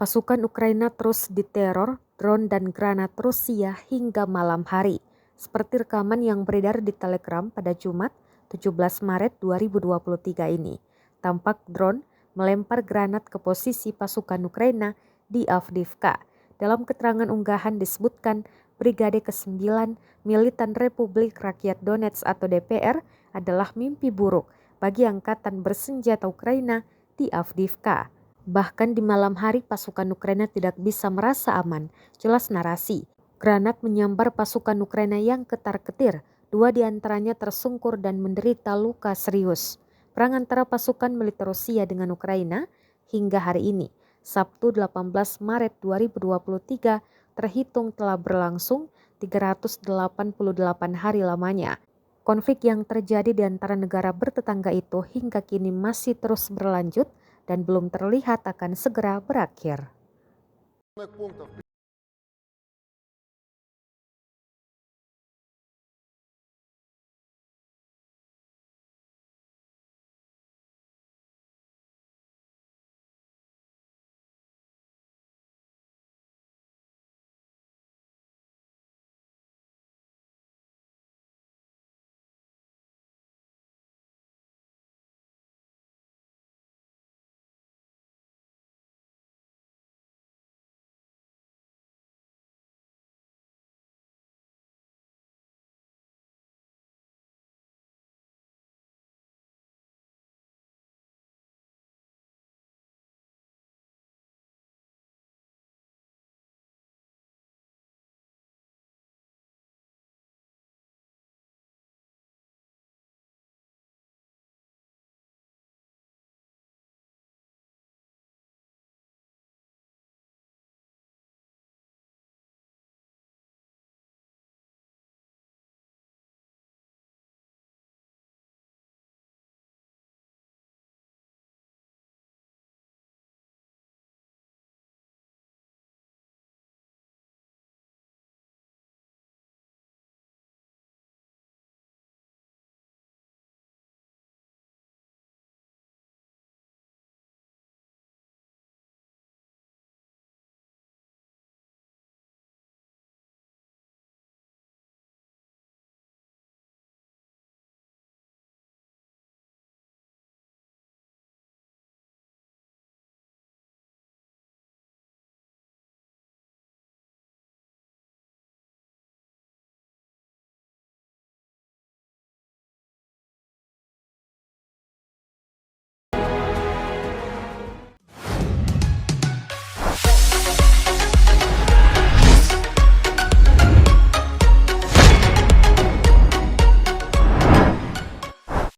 Pasukan Ukraina terus diteror drone dan granat Rusia hingga malam hari. Seperti rekaman yang beredar di Telegram pada Jumat 17 Maret 2023 ini. Tampak drone melempar granat ke posisi pasukan Ukraina di Avdiivka. Dalam keterangan unggahan disebutkan Brigade ke-9 Militan Republik Rakyat Donetsk atau DPR adalah mimpi buruk bagi angkatan bersenjata Ukraina di Avdiivka. Bahkan di malam hari pasukan Ukraina tidak bisa merasa aman, jelas narasi. Granat menyambar pasukan Ukraina yang ketar-ketir, 2 diantaranya tersungkur dan menderita luka serius. Perang antara pasukan militer Rusia dengan Ukraina hingga hari ini, Sabtu 18 Maret 2023, terhitung telah berlangsung 388 hari lamanya. Konflik yang terjadi di antara negara bertetangga itu hingga kini masih terus berlanjut dan belum terlihat akan segera berakhir.